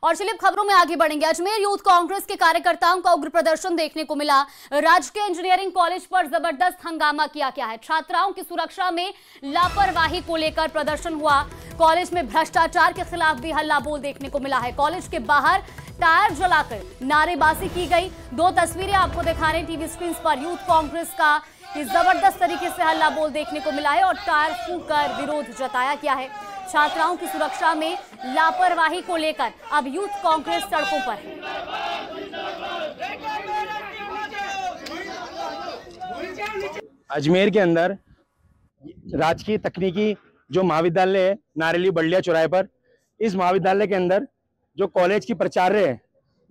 और चलिए खबरों में आगे बढ़ेंगे। अजमेर यूथ कांग्रेस के कार्यकर्ताओं का उग्र प्रदर्शन देखने को मिला। राजकीय इंजीनियरिंग कॉलेज पर जबरदस्त हंगामा किया गया है। छात्राओं की सुरक्षा में लापरवाही को लेकर प्रदर्शन हुआ। कॉलेज में भ्रष्टाचार के खिलाफ भी हल्ला बोल देखने को मिला है। कॉलेज के बाहर टायर जलाकर नारेबाजी की गई। दो तस्वीरें आपको दिखा रहे हैं टीवी स्क्रीन पर। यूथ कांग्रेस का जबरदस्त तरीके से हल्ला बोल देखने को मिला है और टायर फूंककर विरोध जताया गया है। छात्राओं की सुरक्षा में लापरवाही को लेकर अब यूथ कांग्रेस सड़कों पर है। अजमेर के अंदर राजकीय तकनीकी जो महाविद्यालय है नारेली बल्डिया चौराहे पर, इस महाविद्यालय के अंदर जो कॉलेज की प्राचार्य है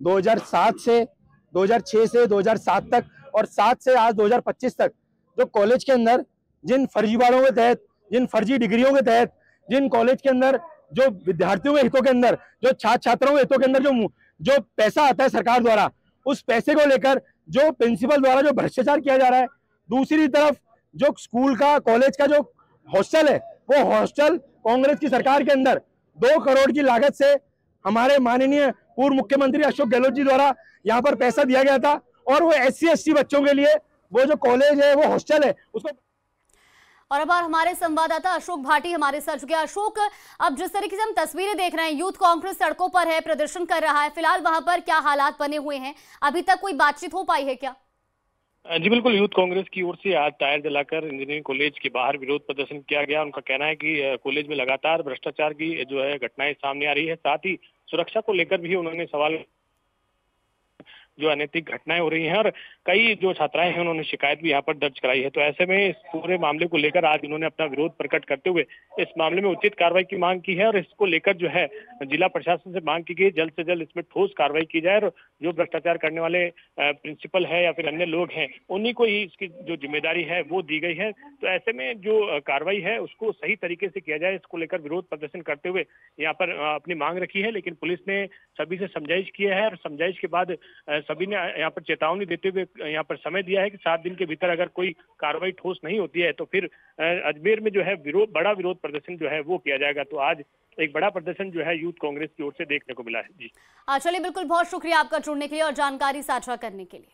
2006 से 2007 तक और 7 से आज 2025 तक जो कॉलेज के अंदर जिन फर्जीवाड़ों के तहत, जिन फर्जी डिग्रियों के तहत, जिन कॉलेज के अंदर जो विद्यार्थियों के हितों के अंदर, जो छात्र छात्राओं के हितों के अंदर जो पैसा आता है सरकार द्वारा, उस पैसे को लेकर जो प्रिंसिपल द्वारा जो भ्रष्टाचार किया जा रहा है। दूसरी तरफ जो स्कूल का, कॉलेज का जो हॉस्टल है, वो हॉस्टल कांग्रेस की सरकार के अंदर 2 करोड़ की लागत से हमारे माननीय पूर्व मुख्यमंत्री अशोक गहलोत जी द्वारा यहाँ पर पैसा दिया गया था और वो SC ST बच्चों के लिए वो जो कॉलेज है, वो हॉस्टल है, उसको। और अब हमारे संवाददाता अशोक भाटी हमारे साथ जुड़ गया। अशोक, अब जिस तरीके से हम तस्वीरें देख रहे हैं, यूथ कांग्रेस सड़कों पर है, प्रदर्शन कर रहा है, फिलहाल वहां पर क्या हालात बने हुए हैं? अभी तक कोई बातचीत हो पाई है क्या? जी बिल्कुल, यूथ कांग्रेस की ओर से आज टायर जलाकर इंजीनियरिंग कॉलेज के बाहर विरोध प्रदर्शन किया गया। उनका कहना है कि कॉलेज में लगातार भ्रष्टाचार की जो है घटनाएं सामने आ रही है। साथ ही सुरक्षा को लेकर भी उन्होंने सवाल, जो अनैतिक घटनाएं हो रही हैं और कई जो छात्राएं हैं उन्होंने शिकायत भी यहाँ पर दर्ज कराई है। तो ऐसे में इस पूरे मामले को लेकर आज उन्होंने अपना विरोध प्रकट करते हुए इस मामले में उचित कार्रवाई की मांग की है और इसको लेकर जो है जिला प्रशासन से मांग की गई, जल्द से जल्द इसमें ठोस कार्रवाई की जाए और जो भ्रष्टाचार करने वाले प्रिंसिपल है या फिर अन्य लोग हैं उन्हीं को ही इसकी जो जिम्मेदारी है वो दी गई है। तो ऐसे में जो कार्रवाई है उसको सही तरीके से किया जाए, इसको लेकर विरोध प्रदर्शन करते हुए यहाँ पर अपनी मांग रखी है। लेकिन पुलिस ने सभी से समझाइश किया है और समझाइश के बाद सभी ने यहाँ पर चेतावनी देते हुए यहाँ पर समय दिया है कि 7 दिन के भीतर अगर कोई कार्रवाई ठोस नहीं होती है तो फिर अजमेर में जो है बड़ा विरोध प्रदर्शन जो है वो किया जाएगा। तो आज एक बड़ा प्रदर्शन जो है यूथ कांग्रेस की ओर से देखने को मिला है। जी चलिए, बिल्कुल, बहुत शुक्रिया आपका जुड़ने के लिए और जानकारी साझा करने के लिए।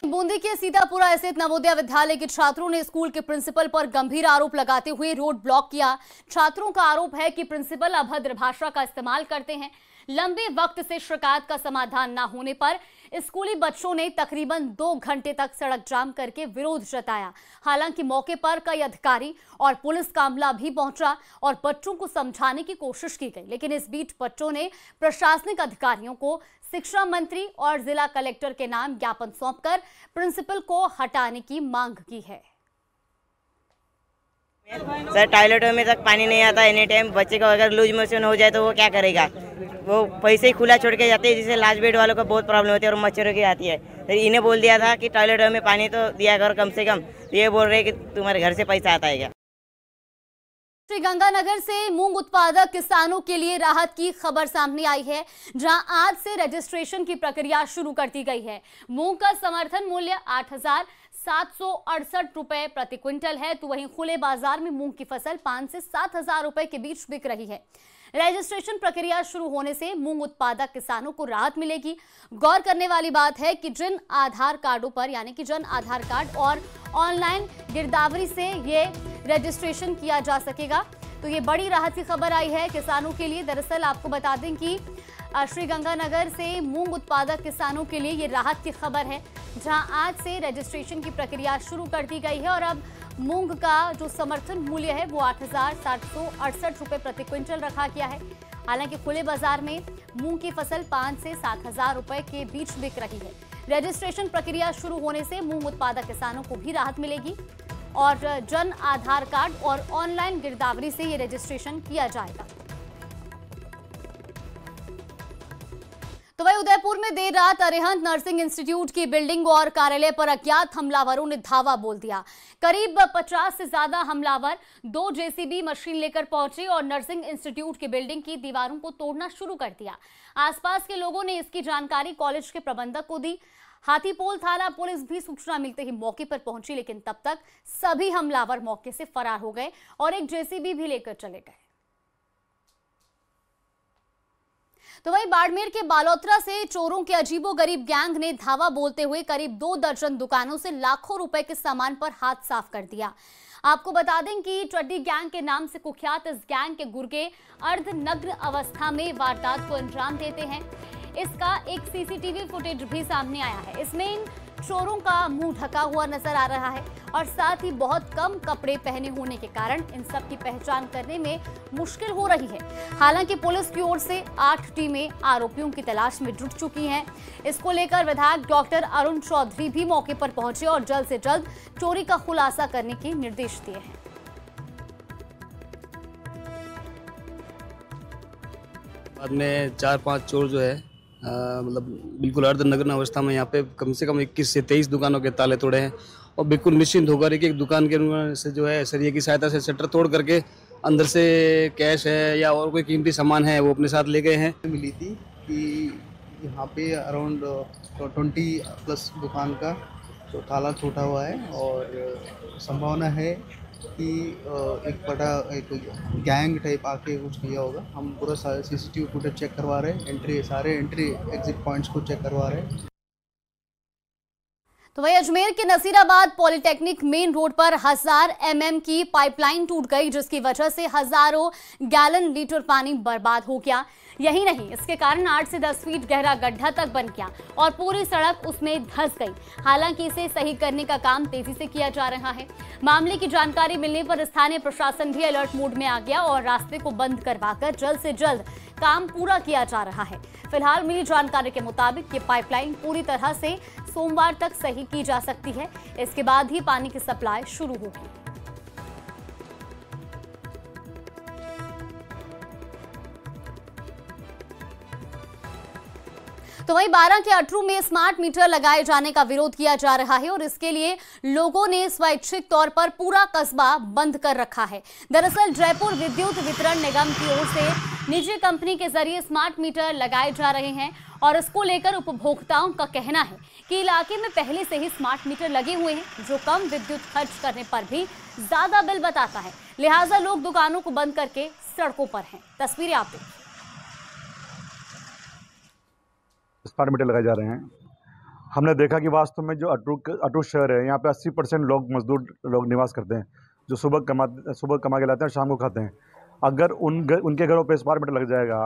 बूंदी के सीतापुरा स्थित नवोदय विद्यालय के छात्रों ने स्कूल के प्रिंसिपल पर गंभीर आरोप लगाते हुए रोड ब्लॉक किया। छात्रों का आरोप है कि प्रिंसिपल अभद्र भाषा का इस्तेमाल करते हैं। लंबे वक्त से शिकायत का समाधान न होने पर स्कूली बच्चों ने तकरीबन 2 घंटे तक सड़क जाम करके विरोध जताया। हालांकि मौके पर कई अधिकारी और पुलिस का अमला भी पहुंचा और बच्चों को समझाने की कोशिश की गई, लेकिन इस बीच बच्चों ने प्रशासनिक अधिकारियों को शिक्षा मंत्री और जिला कलेक्टर के नाम ज्ञापन सौंपकर प्रिंसिपल को हटाने की मांग की है। सर, टॉयलेटों में तक पानी नहीं आता एनी टाइम। बच्चे को अगर लूज मोशन हो जाए तो वो क्या करेगा? वो पैसे ही खुला छोड़ के जाते हैं, जिससे लास्ट बेड वालों को बहुत प्रॉब्लम होती है और मच्छरों की आती है। तो इन्हें बोल दिया था कि टॉयलेटों में पानी तो दिया करो कम से कम, तो ये बोल रहे हैं कि तुम्हारे घर से पैसा आता है क्या? श्रीगंगानगर से मूंग उत्पादक किसानों के लिए राहत की खबर सामने आई है, जहां आज से रजिस्ट्रेशन की प्रक्रिया शुरू कर दी गई है। मूंग का समर्थन मूल्य 8,768 रुपए प्रति क्विंटल है, तो वहीं खुले बाजार में मूंग की फसल 5 से 7,000 रुपए के बीच बिक रही है। रजिस्ट्रेशन प्रक्रिया शुरू होने से मूंग उत्पादक किसानों को राहत मिलेगी। गौर करने वाली बात है कि जिन आधार कार्डों पर, यानी कि जन आधार कार्ड और ऑनलाइन गिरदावरी से ये रजिस्ट्रेशन किया जा सकेगा, तो ये बड़ी राहत की खबर आई है किसानों के लिए। दरअसल आपको बता दें कि श्रीगंगानगर से मूंग उत्पादक किसानों के लिए ये राहत की खबर है, जहां आज से रजिस्ट्रेशन की प्रक्रिया शुरू कर दी गई है और अब मूंग का जो समर्थन मूल्य है वो 8,768 रुपए प्रति क्विंटल रखा गया है। हालांकि खुले बाजार में मूंग की फसल 5 से 7,000 रुपए के बीच बिक रही है। रजिस्ट्रेशन प्रक्रिया शुरू होने से मूंग उत्पादक किसानों को भी राहत मिलेगी और जन आधार कार्ड और ऑनलाइन गिरदावरी से ये रजिस्ट्रेशन किया जाएगा। तो वही उदयपुर में देर रात अरिहंत नर्सिंग इंस्टीट्यूट की बिल्डिंग और कार्यालय पर अज्ञात हमलावरों ने धावा बोल दिया। करीब 50 से ज्यादा हमलावर 2 JCB मशीन लेकर पहुंचे और नर्सिंग इंस्टीट्यूट की बिल्डिंग की दीवारों को तोड़ना शुरू कर दिया। आसपास के लोगों ने इसकी जानकारी कॉलेज के प्रबंधक को दी। हाथीपोल थाना पुलिस भी सूचना मिलते ही मौके पर पहुंची, लेकिन तब तक सभी हमलावर मौके से फरार हो गए और एक JCB भी लेकर चले गए। तो वहीं बाड़मेर के बालोतरा से चोरों के अजीबोगरीब गैंग ने धावा बोलते हुए करीब 2 दर्जन दुकानों से लाखों रुपए के सामान पर हाथ साफ कर दिया। आपको बता दें कि चड्डी गैंग के नाम से कुख्यात इस गैंग के गुर्गे अर्धनग्न अवस्था में वारदात को अंजाम देते हैं। इसका एक सीसीटीवी फुटेज भी सामने आया है। इसमें इन चोरों का मुंह ढका हुआ नजर आ रहा है और साथ ही बहुत कम कपड़े पहने होने के कारण इन सब की पहचान करने में मुश्किल हो रही है। हालांकि पुलिस की ओर से 8 टीमें आरोपियों की तलाश में जुट चुकी हैं। इसको लेकर विधायक डॉक्टर अरुण चौधरी भी मौके पर पहुंचे और जल्द से जल्द चोरी का खुलासा करने के निर्देश दिए हैं। बाद में 4-5 चोर जो है मतलब बिल्कुल अर्धनग्न अवस्था में यहाँ पे कम से कम 21 से 23 दुकानों के ताले तोड़े हैं और बिल्कुल निश्चिंत होकर एक दुकान के से जो है सरिये की सहायता से शटर तोड़ करके अंदर से कैश है या और कोई कीमती सामान है वो अपने साथ ले गए हैं। मिली थी कि यहाँ पे अराउंड 20+ दुकान का तो ताला टूटा हुआ है और संभावना है कि एक गैंग टाइप आके कुछ किया होगा। हम पूरा सीसीटीवी फुटेज चेक करवा रहे हैं, सारे एंट्री एग्जिट पॉइंट्स को चेक करवा रहे हैं। तो वही अजमेर के नसीराबाद पॉलिटेक्निक मेन रोड पर 1000 mm की पाइपलाइन टूट गई, जिसकी वजह से हजारों गैलन लीटर पानी बर्बाद हो गया। यही नहीं, इसके कारण 8 से 10 फीट गहरा गड्ढा तक बन गया और पूरी सड़क उसमें धंस गई। हालांकि इसे सही करने का काम तेजी से किया जा रहा है। मामले की जानकारी मिलने पर स्थानीय प्रशासन भी अलर्ट मोड में आ गया और रास्ते को बंद करवाकर जल्द से जल्द काम पूरा किया जा रहा है। फिलहाल मिली जानकारी के मुताबिक ये पाइपलाइन पूरी तरह से सोमवार तक सही की जा सकती है। इसके बाद ही पानी की सप्लाई शुरू होगी। तो वहीं 12 के अटरू में स्मार्ट मीटर लगाए जाने का विरोध किया जा रहा है और इसके लिए लोगों ने स्वैच्छिक तौर पर पूरा कस्बा बंद कर रखा है। दरअसल जयपुर विद्युत वितरण निगम की ओर से निजी कंपनी के जरिए स्मार्ट मीटर लगाए जा रहे हैं और इसको लेकर उपभोक्ताओं का कहना है कि इलाके में पहले से ही स्मार्ट मीटर लगे हुए हैं, जो कम विद्युत खर्च करने पर भी ज्यादा बिल बताता है। लिहाजा लोग दुकानों को बंद करके सड़कों पर हैं। तस्वीरें आप देखिए। स्मार्ट मीटर लगाए जा रहे हैं। हमने देखा कि वास्तव में जो अटरू शहर है, यहाँ पे 80% लोग मजदूर लोग निवास करते हैं, जो सुबह कमा के लाते हैं और शाम को खाते हैं। अगर उनके घरों पे स्मार्ट मीटर लग जाएगा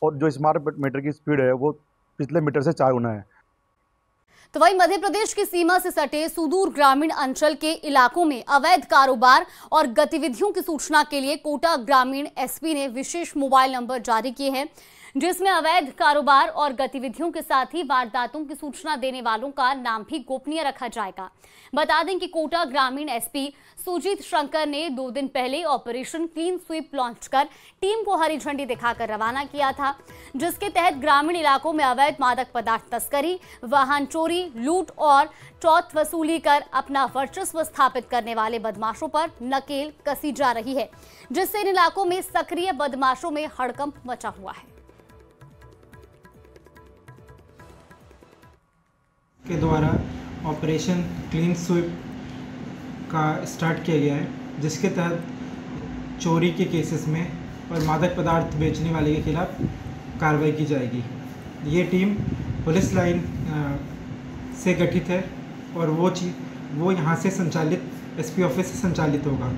और जो स्मार्ट मीटर की स्पीड है वो पिछले मीटर से 4 गुना है। तो वहीं मध्य प्रदेश की सीमा से सटे सुदूर ग्रामीण अंचल के इलाकों में अवैध कारोबार और गतिविधियों की सूचना के लिए कोटा ग्रामीण एसपी ने विशेष मोबाइल नंबर जारी किए हैं, जिसमें अवैध कारोबार और गतिविधियों के साथ ही वारदातों की सूचना देने वालों का नाम भी गोपनीय रखा जाएगा। बता दें कि कोटा ग्रामीण एसपी सुजीत शंकर ने 2 दिन पहले ऑपरेशन क्लीन स्वीप लॉन्च कर टीम को हरी झंडी दिखाकर रवाना किया था, जिसके तहत ग्रामीण इलाकों में अवैध मादक पदार्थ तस्करी, वाहन चोरी, लूट और चौथ वसूली कर अपना वर्चस्व स्थापित करने वाले बदमाशों पर नकेल कसी जा रही है, जिससे इन इलाकों में सक्रिय बदमाशों में हड़कंप मचा हुआ है। के द्वारा ऑपरेशन क्लीन स्वीप का स्टार्ट किया गया है, जिसके तहत चोरी के केसेस में और मादक पदार्थ बेचने वाले के खिलाफ कार्रवाई की जाएगी। ये टीम पुलिस लाइन से गठित है और वो यहाँ से संचालित एसपी ऑफिस से संचालित होगा।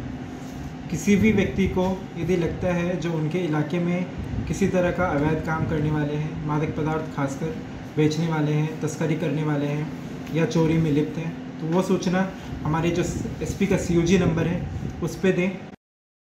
किसी भी व्यक्ति को यदि लगता है जो उनके इलाके में किसी तरह का अवैध काम करने वाले हैं, मादक पदार्थ खासकर बेचने वाले हैं, तस्करी करने वाले हैं या चोरी में लिप्त हैं, तो वो सूचना हमारे जो एसपी का COG नंबर है उस पर दें।